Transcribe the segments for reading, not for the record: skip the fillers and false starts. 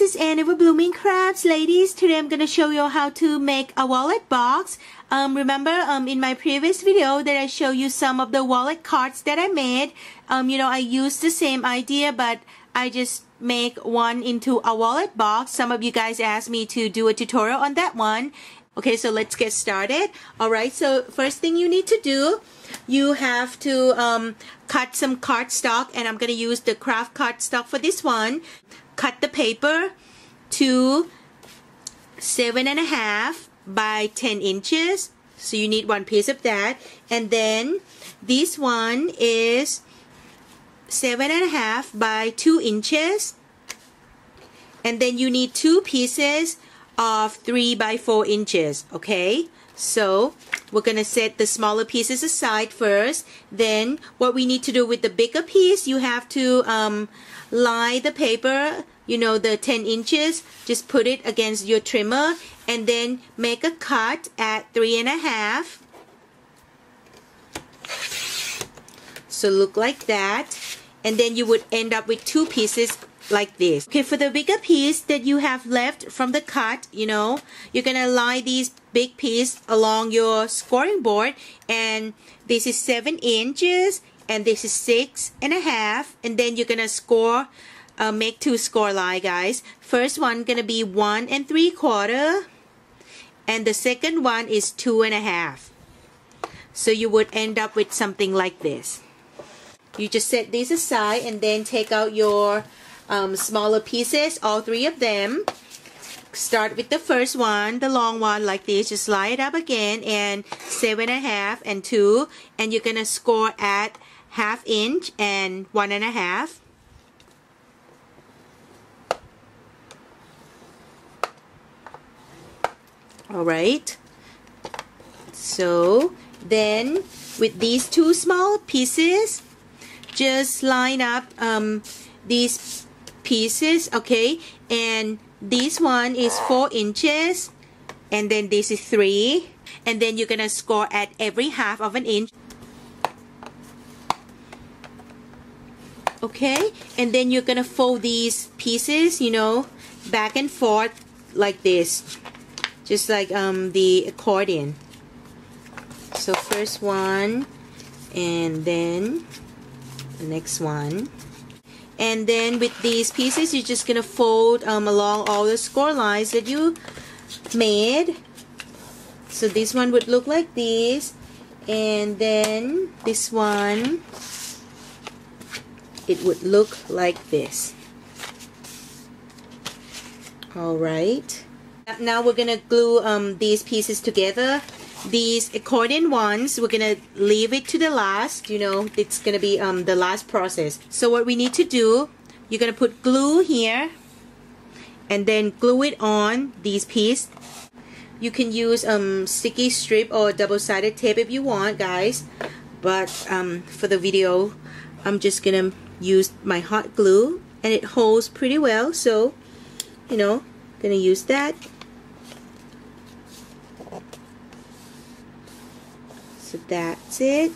is Anne EverBloomingCrafts. Ladies, today I'm going to show you how to make a wallet box. Remember in my previous video that I show you some of the wallet cards that I made. I used the same idea, but I just make one into a wallet box. Some of you guys asked me to do a tutorial on that one. Okay, so let's get started. Alright, so first thing you need to do, you have to cut some cardstock, and I'm going to use the craft cardstock for this one. Cut the paper to 7.5 by 10 inches. So you need one piece of that. And then this one is 7.5 by 2 inches. And then you need 2 pieces of 3 by 4 inches. Okay, so we're gonna set the smaller pieces aside first. Then what we need to do with the bigger piece, you have to lie the paper, the 10 inches, just put it against your trimmer and then make a cut at 3.5. So look like that, and then you would end up with 2 pieces like this. Okay, for the bigger piece that you have left from the cut, you're gonna lie these big piece along your scoring board, and this is 7 inches and this is 6.5, and then you're gonna score, make 2 score lie, guys. First one gonna be 1 3/4, and the second one is 2.5. So you would end up with something like this. You just set these aside and then take out your smaller pieces, all 3 of them. Start with the first one, the long one, like this. Just lie it up again, and 7.5 and 2, and you're gonna score at 1/2 inch and 1.5. Alright, so then with these 2 small pieces, just line up these pieces, okay, and this one is 4 inches, and then this is 3, and then you're gonna score at every 1/2 of an inch. Okay, and then you're gonna fold these pieces, back and forth like this, just like the accordion. So first one, and then the next one. And then with these pieces, you're just gonna fold along all the score lines that you made. So this one would look like this, and then this one, it would look like this. Alright, now we're gonna glue these pieces together. These accordion ones, we're gonna leave it to the last, it's gonna be the last process. So what we need to do, you're gonna put glue here and then glue it on these pieces. You can use sticky strip or double-sided tape if you want, guys, but for the video I'm just gonna use my hot glue, and it holds pretty well, so gonna use that. So that's it.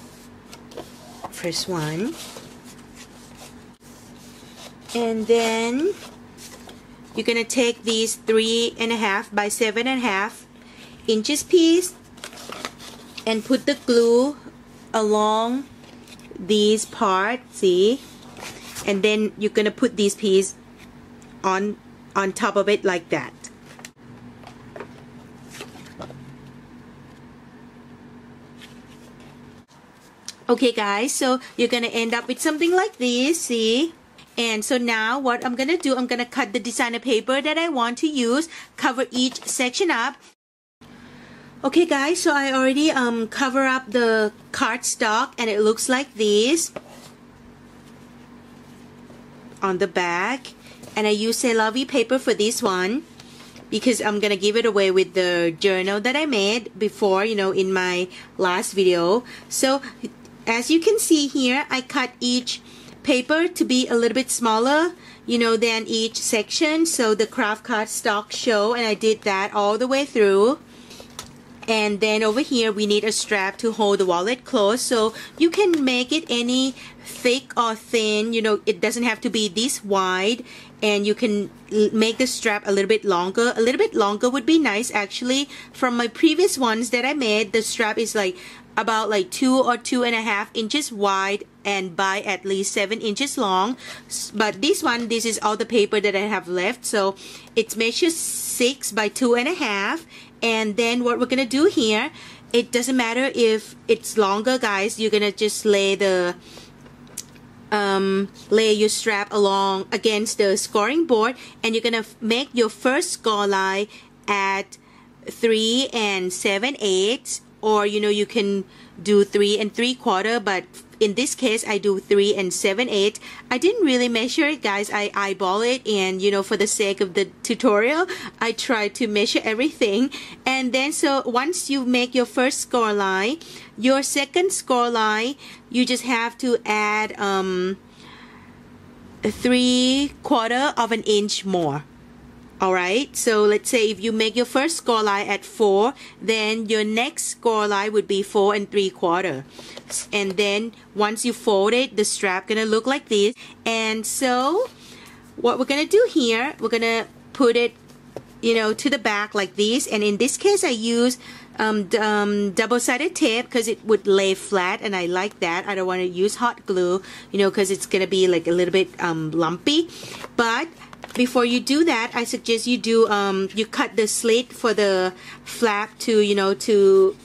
First one. And then you're gonna take these 3.5 by 7.5 inches piece and put the glue along these parts, see? And then you're gonna put these pieces on top of it like that. Okay guys, so you're gonna end up with something like this, see? And so now what I'm gonna do, I'm gonna cut the designer paper that I want to use, cover each section up. Okay guys, so I already cover up the cardstock, and it looks like this on the back. And I use C'est La Vie paper for this one because I'm gonna give it away with the journal that I made before, in my last video. So as you can see here, I cut each paper to be a little bit smaller, than each section, so the craft cardstock show, and I did that all the way through. And then over here we need a strap to hold the wallet closed. So you can make it any thick or thin, you know, it doesn't have to be this wide. And you can make the strap a little bit longer. A little bit longer would be nice actually. From my previous ones that I made, the strap is like about like 2 or 2.5 inches wide and by at least 7 inches long. But this one, this is all the paper that I have left, so it's measures 6 by 2.5. And then what we're gonna do here, it doesn't matter if it's longer, guys. You're gonna just lay the lay your strap along against the scoring board, and you're gonna make your first score line at 3 7/8, or you know, you can do 3 3/4, but in this case I do 3 7/8. I didn't really measure it, guys. I eyeball it, and you know, for the sake of the tutorial, I tried to measure everything. And then so once you make your first score line, your second score line, you just have to add 3/4 of an inch more. Alright, so let's say if you make your first score line at 4, then your next score line would be 4 3/4. And then once you fold it, the strap gonna look like this. And so what we're gonna do here, we're gonna put it, you know, to the back like this. And in this case I use double-sided tape because it would lay flat, and I like that. I don't want to use hot glue, you know, because it's gonna be like a little bit lumpy. But before you do that, I suggest you do you cut the slit for the flap to, you know, to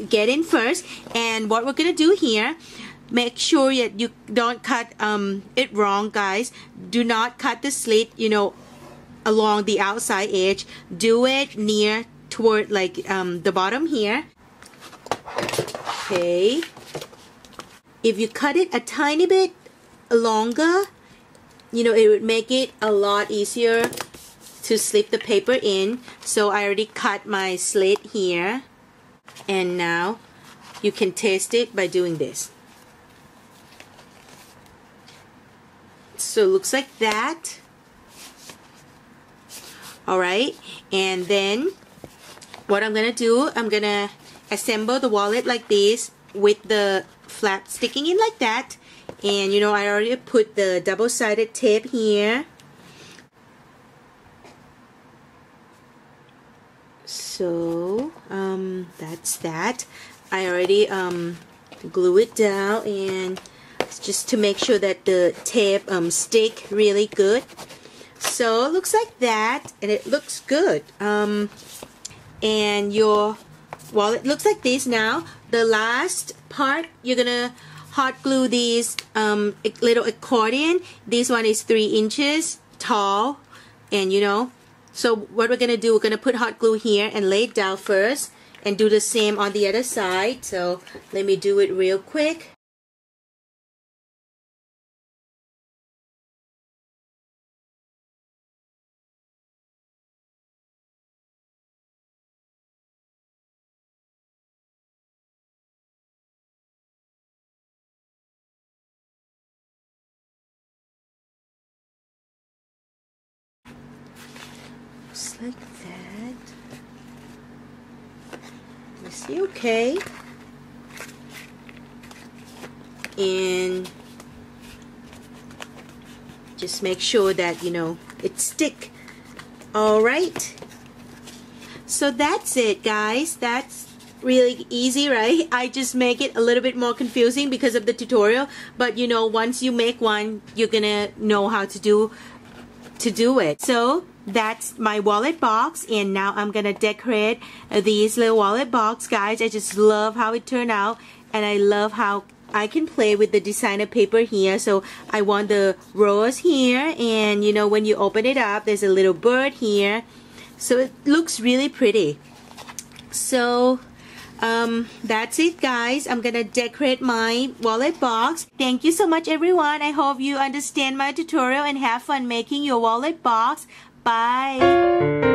get in first. And what we're gonna do here, make sure that you don't cut it wrong, guys. Do not cut the slit, you know, along the outside edge. Do it near toward like the bottom here. Okay, if you cut it a tiny bit longer, you know, it would make it a lot easier to slip the paper in. So I already cut my slit here, and now you can test it by doing this. So it looks like that. Alright, and then what I'm gonna do, I'm gonna assemble the wallet like this with the flap sticking in like that. And you know, I already put the double-sided tape here. So that's that. I already glue it down, and just to make sure that the tape stick really good. So it looks like that, and it looks good. And your wallet looks like this. Now the last part, you're gonna hot glue these little accordion. This one is 3 inches tall, and you know, so what we're gonna do, we're gonna put hot glue here and lay it down first, and do the same on the other side. So let me do it real quick. Just like that. You see, okay. And just make sure that, you know, it stick. All right. So that's it, guys. That's really easy, right? I just make it a little bit more confusing because of the tutorial, but you know, once you make one, you're gonna know how to do it. So that's my wallet box, and now I'm gonna decorate these little wallet box, guys. I just love how it turned out, and I love how I can play with the designer paper here. So I want the rose here, and you know, when you open it up, there's a little bird here, so it looks really pretty. So that's it, guys. I'm gonna decorate my wallet box. Thank you so much, everyone. I hope you understand my tutorial and have fun making your wallet box. Bye.